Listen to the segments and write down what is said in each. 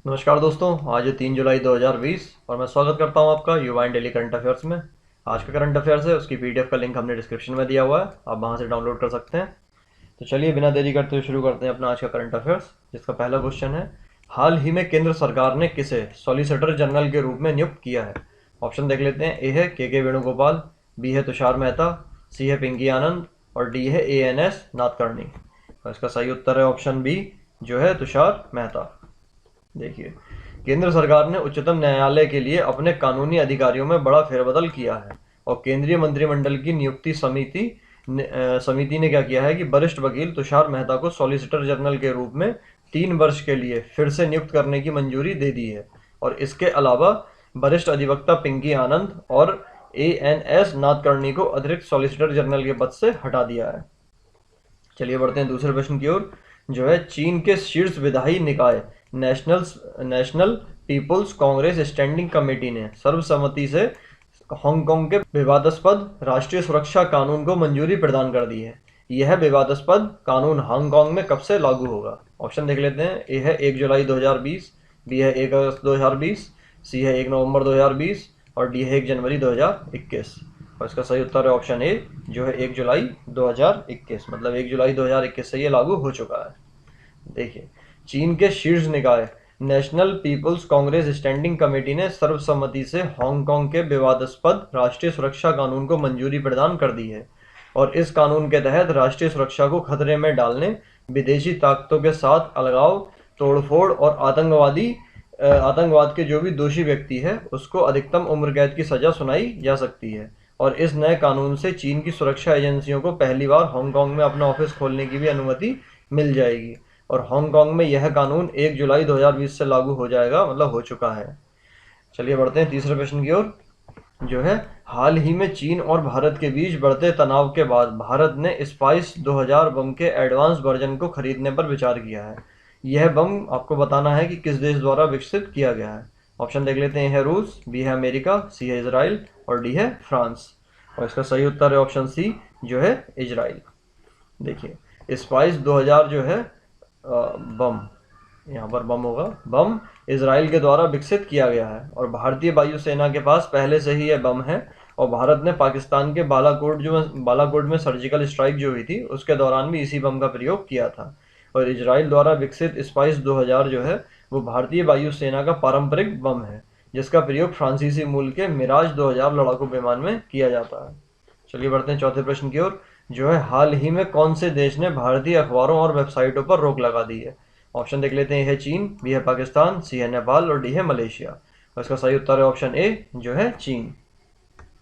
नमस्कार दोस्तों, आज है 3 जुलाई 2020 और मैं स्वागत करता हूं आपका युवा इन डेली करंट अफेयर्स में। आज का करंट अफेयर्स है, उसकी पीडीएफ का लिंक हमने डिस्क्रिप्शन में दिया हुआ है, आप वहां से डाउनलोड कर सकते हैं। तो चलिए बिना देरी करते हुए शुरू करते हैं अपना आज का करंट अफेयर्स, जिसका पहला क्वेश्चन है, हाल ही में केंद्र सरकार ने किसे सॉलिसिटर जनरल के रूप में नियुक्त किया है? ऑप्शन देख लेते हैं। ए है के वेणुगोपाल, बी है तुषार मेहता, सी है पिंकी आनंद और डी है एएनएस नादकर्णी। और इसका सही उत्तर है ऑप्शन बी, जो है तुषार मेहता। देखिए, केंद्र सरकार ने उच्चतम न्यायालय के लिए अपने कानूनी अधिकारियों में बड़ा फेरबदल किया है और केंद्रीय मंत्रिमंडल की नियुक्ति समिति ने क्या किया है कि वरिष्ठ वकील तुषार मेहता को सॉलिसिटर जनरल के रूप में 3 वर्ष के लिए फिर से नियुक्त करने की मंजूरी दे दी है। और इसके अलावा वरिष्ठ अधिवक्ता पिंकी आनंद और एएनएस नादकर्णी को अतिरिक्त सॉलिसिटर जनरल के पद से हटा दिया है। चलिए बढ़ते हैं दूसरे प्रश्न की ओर, जो है चीन के शीर्ष विधायी निकाय National People's Congress Standing Committee ने सर्वसम्मति से हांगकांग के विवादास्पद राष्ट्रीय सुरक्षा कानून को मंजूरी प्रदान कर दी है। यह विवादास्पद कानून हांगकांग में कब से लागू होगा? ऑप्शन देख लेते हैं। ए है 1 जुलाई 2020, बी है 1 अगस्त 2020, सी है 1 नवंबर 2020 और डी है 1 जनवरी 2021। और इसका सही उत्तर है ऑप्शन ए, जो है 1 जुलाई 2021, मतलब 1 जुलाई 2021 से ये लागू हो चुका है। देखिए, चीन के शीर्ष निकाय National People's Congress Standing Committee ने सर्वसम्मति से हांगकांग के विवादास्पद राष्ट्रीय सुरक्षा कानून को मंजूरी प्रदान कर दी है और इस कानून के तहत राष्ट्रीय सुरक्षा को खतरे में डालने, विदेशी ताकतों के साथ अलगाव, तोड़फोड़ और आतंकवाद के जो भी दोषी व्यक्ति है उसको अधिकतम उम्र कैद की सजा सुनाई जा सकती है। और इस नए कानून से चीन की सुरक्षा एजेंसियों को पहली बार हांगकांग में अपना ऑफिस खोलने की भी अनुमति मिल जाएगी और हांगकांग में यह कानून 1 जुलाई 2020 से लागू हो जाएगा, मतलब हो चुका है। चलिए बढ़ते हैं तीसरे प्रश्न की ओर, जो है हाल ही में चीन और भारत के बीच बढ़ते तनाव के बाद भारत ने स्पाइस 2000 बम के एडवांस वर्जन को खरीदने पर विचार किया है। यह बम आपको बताना है कि किस देश द्वारा विकसित किया गया है। ऑप्शन देख लेते हैं। है रूस, बी है अमेरिका, सी है इजराइल और डी है फ्रांस। और इसका सही उत्तर है ऑप्शन सी, जो है इजराइल। देखिए, स्पाइस 2000 जो है बम, यहाँ पर बम होगा, बम इजराइल के द्वारा विकसित किया गया है और भारतीय वायुसेना के पास पहले से ही यह बम है। और भारत ने पाकिस्तान के बालाकोट में सर्जिकल स्ट्राइक जो हुई थी उसके दौरान भी इसी बम का प्रयोग किया था। और इजराइल द्वारा विकसित स्पाइस 2000 जो है वो भारतीय वायुसेना का पारंपरिक बम है, जिसका प्रयोग फ्रांसीसी मूल के मिराज 2000 लड़ाकू विमान में किया जाता है। चलिए बढ़ते हैं चौथे प्रश्न की ओर, जो है हाल ही में कौन से देश ने भारतीय अखबारों और वेबसाइटों पर रोक लगा दी है? ऑप्शन देख लेते हैं। है चीन, बी है पाकिस्तान, सी है नेपाल और डी है मलेशिया। और इसका सही उत्तर है ऑप्शन ए, जो है चीन।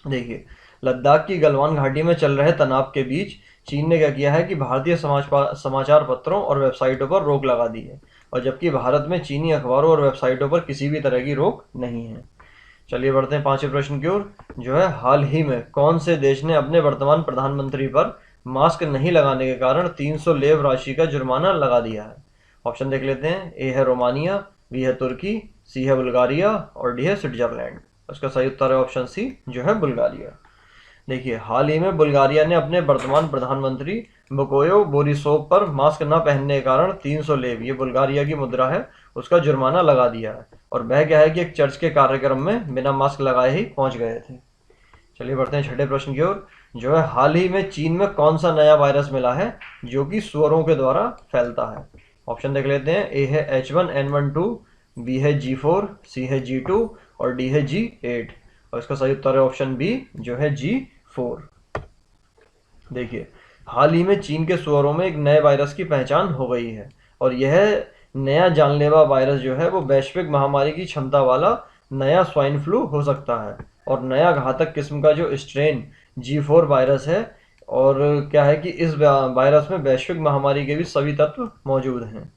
देखिए, लद्दाख की गलवान घाटी में चल रहे तनाव के बीच चीन ने क्या किया है कि भारतीय समाचार पत्रों और वेबसाइटों पर रोक लगा दी है, और जबकि भारत में चीनी अखबारों और वेबसाइटों पर किसी भी तरह की रोक नहीं है। चलिए बढ़ते हैं पांचवें प्रश्न की ओर, जो है हाल ही में कौन से देश ने अपने वर्तमान प्रधानमंत्री पर मास्क नहीं लगाने के कारण 300 लेव राशि का जुर्माना लगा दिया है? ऑप्शन देख लेते हैं। ए है रोमानिया, बी है तुर्की, सी है बुल्गारिया और डी है स्विट्जरलैंड। उसका सही उत्तर है ऑप्शन सी, जो है बुल्गारिया। देखिए, हाल ही में बुल्गारिया ने अपने वर्तमान प्रधानमंत्री बुकोयो बोरिसोव पर मास्क न पहनने के कारण 300 लेव, ये बुल्गारिया की मुद्रा है, उसका जुर्माना लगा दिया है। और वह क्या है कि एक चर्च के कार्यक्रम में बिना मास्क लगाए ही पहुंच गए थे। चलिए बढ़ते हैं छठे प्रश्न की ओर, जो है हाल ही में चीन में कौन सा नया वायरस मिला है जो कि सुअरों के द्वारा फैलता है? ऑप्शन देख लेते हैं। ए है H1N12, बी है G4, सी है G2 और डी है G8। और इसका सही उत्तर है ऑप्शन बी, जो है G4। देखिए, हाल ही में चीन के सुअरों में एक नए वायरस की पहचान हो गई है और यह नया जानलेवा वायरस जो है वो वैश्विक महामारी की क्षमता वाला नया स्वाइन फ्लू हो सकता है और नया घातक किस्म का जो स्ट्रेन G4 वायरस है। और क्या है कि इस वायरस में वैश्विक महामारी के भी सभी तत्व मौजूद हैं।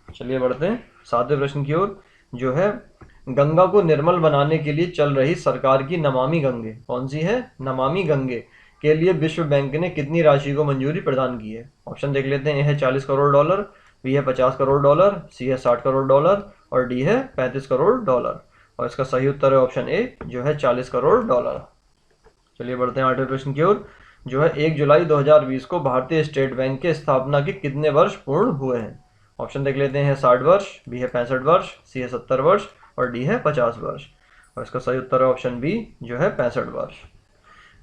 चलिए बढ़ते हैं सातवें प्रश्न की ओर, जो है गंगा को निर्मल बनाने के लिए चल रही सरकार की नमामि गंगे, कौन सी है? नमामि गंगे के लिए विश्व बैंक ने कितनी राशि को मंजूरी प्रदान की है? ऑप्शन देख लेते हैं। ए है $40 करोड़, बी है $50 करोड़, सी है $60 करोड़ और डी है $35 करोड़। और इसका सही उत्तर है ऑप्शन ए, जो है $40 करोड़। चलिए बढ़ते हैं आठवें प्रश्न की ओर, जो है 1 जुलाई 2020 को भारतीय स्टेट बैंक के स्थापना के कितने वर्ष पूर्ण हुए हैं? ऑप्शन देख लेते हैं। 60 वर्ष, बी है 65 वर्ष, सी है 70 वर्ष और डी है 50 वर्ष। और इसका सही उत्तर है ऑप्शन बी जो है 65 वर्ष।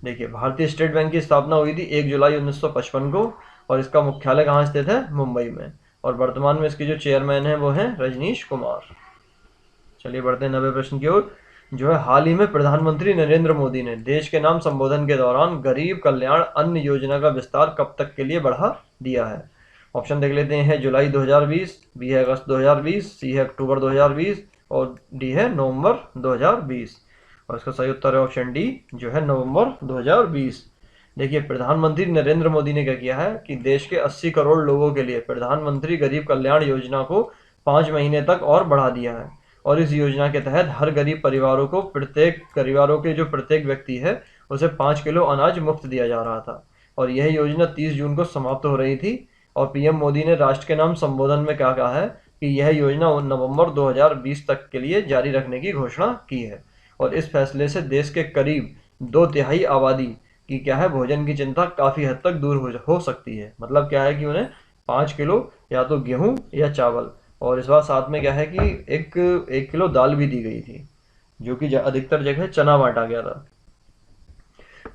देखिए, भारतीय स्टेट बैंक की स्थापना हुई थी 1 जुलाई 1955 को और इसका मुख्यालय कहाँ स्थित है? मुंबई में। और वर्तमान में इसके जो चेयरमैन हैं वो हैं रजनीश कुमार। चलिए बढ़ते हैं 90वें प्रश्न की ओर। जो है, हाल ही में प्रधानमंत्री नरेंद्र मोदी ने देश के नाम संबोधन के दौरान गरीब कल्याण अन्न योजना का विस्तार कब तक के लिए बढ़ा दिया है? ऑप्शन देख लेते हैं। जुलाई 2020, बी है अगस्त 2020, सी है अक्टूबर 2020 और डी है नवंबर 2020। और इसका सही उत्तर है ऑप्शन डी जो है नवंबर 2020। देखिए, प्रधानमंत्री नरेंद्र मोदी ने क्या किया है कि देश के 80 करोड़ लोगों के लिए प्रधानमंत्री गरीब कल्याण योजना को 5 महीने तक और बढ़ा दिया है। और इस योजना के तहत हर गरीब परिवारों के जो प्रत्येक व्यक्ति है उसे 5 किलो अनाज मुफ्त दिया जा रहा था। और यह योजना 30 जून को समाप्त हो रही थी। और पीएम मोदी ने राष्ट्र के नाम संबोधन में क्या कहा है कि यह योजना नवंबर 2020 तक के लिए जारी रखने की घोषणा की है। और इस फैसले से देश के करीब 2/3 आबादी की क्या है भोजन की चिंता काफ़ी हद तक दूर हो सकती है। मतलब क्या है कि उन्हें 5 किलो या तो गेहूं या चावल और इस बार साथ में क्या है कि एक किलो दाल भी दी गई थी, जो कि अधिकतर जगह चना बांटा गया था।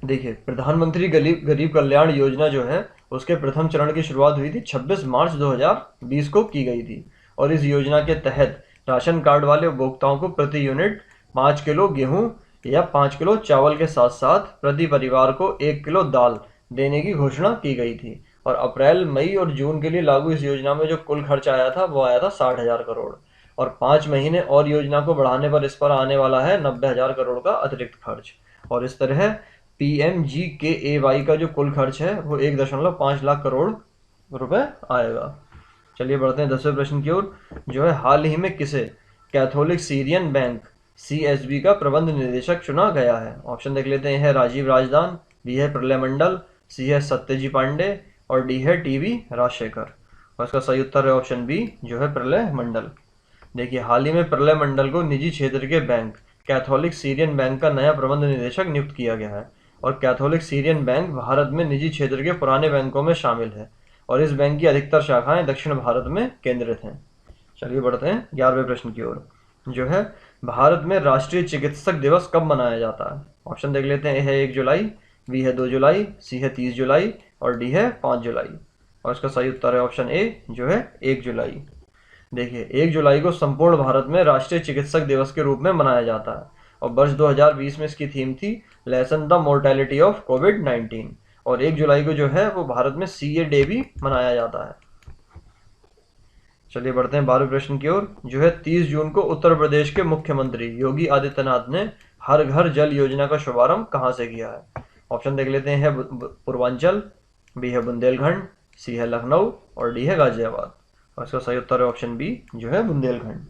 देखिए, प्रधानमंत्री गरीब कल्याण योजना जो है उसके प्रथम चरण की शुरुआत हुई थी 26 मार्च 2020 को की गई थी। और इस योजना के तहत राशन कार्ड वाले उपभोक्ताओं को प्रति यूनिट 5 किलो गेहूं या 5 किलो चावल के साथ साथ प्रति परिवार को 1 किलो दाल देने की घोषणा की गई थी। और अप्रैल, मई और जून के लिए लागू इस योजना में जो कुल खर्च आया था वो आया था 60,000 करोड़। और 5 महीने और योजना को बढ़ाने पर इस पर आने वाला है 90,000 करोड़ का अतिरिक्त खर्च। और इस तरह PMGKAY का जो कुल खर्च है वो 1.5 लाख करोड़ रुपए आएगा। चलिए बढ़ते हैं 10वें प्रश्न की ओर। जो है, हाल ही में किसे कैथोलिक सीरियन बैंक CSB का प्रबंध निदेशक चुना गया है? ऑप्शन देख लेते हैं। राजीव राजदान, बी है प्रलय मंडल, सी है सत्यजी पांडे और डी है TB राजशेखर। और इसका सही उत्तर है ऑप्शन बी जो है प्रलय मंडल। देखिए, हाल ही में प्रलय मंडल को निजी क्षेत्र के बैंक कैथोलिक सीरियन बैंक का नया प्रबंध निदेशक नियुक्त किया गया है। और कैथोलिक सीरियन बैंक भारत में निजी क्षेत्र के पुराने बैंकों में शामिल है और इस बैंक की अधिकतर शाखाएं दक्षिण भारत में केंद्रित हैं। चलिए बढ़ते हैं 11वें प्रश्न की ओर। जो है, भारत में राष्ट्रीय चिकित्सक दिवस कब मनाया जाता है? ऑप्शन देख लेते हैं। ए है 1 जुलाई, बी है 2 जुलाई, सी है 30 जुलाई और डी है 5 जुलाई। और इसका सही उत्तर है ऑप्शन ए जो है 1 जुलाई। देखिए, 1 जुलाई को संपूर्ण भारत में राष्ट्रीय चिकित्सक दिवस के रूप में मनाया जाता है। और वर्ष 2020 में इसकी थीम थी लेसन द मोर्टेलिटी ऑफ कोविड-19। और 1 जुलाई को जो है वो भारत में CA डे भी मनाया जाता है। चलिए बढ़ते हैं 12वें प्रश्न की ओर। जो है, 30 जून को उत्तर प्रदेश के मुख्यमंत्री योगी आदित्यनाथ ने हर घर जल योजना का शुभारंभ कहाँ से किया है? ऑप्शन देख लेते हैं। पूर्वांचल, बी है बुंदेलखंड, सी है लखनऊ और डी है गाजियाबाद। और इसका सही उत्तर है ऑप्शन बी जो है बुंदेलखंड।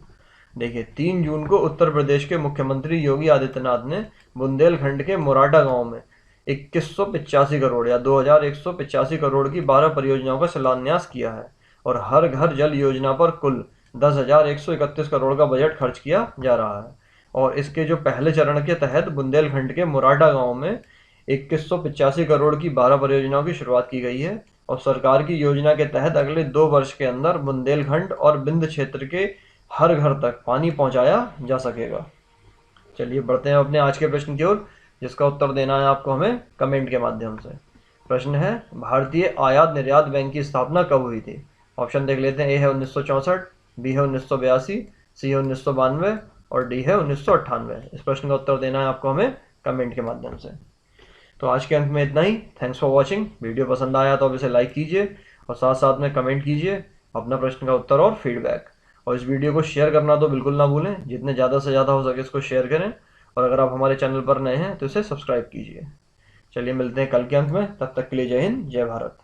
देखिए, 3 जून को उत्तर प्रदेश के मुख्यमंत्री योगी आदित्यनाथ ने बुंदेलखंड के मोराडा गांव में 2185 करोड़ या 2185 करोड़ की 12 परियोजनाओं का शिलान्यास किया है। और हर घर जल योजना पर कुल 10,131 करोड़ का बजट खर्च किया जा रहा है। और इसके जो पहले चरण के तहत बुंदेलखंड के मोराडा गांव में 2185 करोड़ की 12 परियोजनाओं की शुरुआत की गई है। और सरकार की योजना के तहत अगले 2 वर्ष के अंदर बुंदेलखंड और बिंद क्षेत्र के हर घर तक पानी पहुंचाया जा सकेगा। चलिए बढ़ते हैं अपने आज के प्रश्न की ओर, जिसका उत्तर देना है आपको हमें कमेंट के माध्यम से। प्रश्न है, भारतीय आयात निर्यात बैंक की स्थापना कब हुई थी? ऑप्शन देख लेते हैं। ए है 1964, बी है 1982, सी है 1992 और डी है 1998। इस प्रश्न का उत्तर देना है आपको हमें कमेंट के माध्यम से। तो आज के अंक में इतना ही। Thanks for watching. वीडियो पसंद आया तो अब इसे लाइक कीजिए और साथ साथ में कमेंट कीजिए अपना प्रश्न का उत्तर और फीडबैक। और इस वीडियो को शेयर करना तो बिल्कुल ना भूलें। जितने ज़्यादा से ज़्यादा हो सके इसको शेयर करें। और अगर आप हमारे चैनल पर नए हैं तो इसे सब्सक्राइब कीजिए। चलिए मिलते हैं कल के अंक में। तब तक के लिए जय हिंद, जय भारत।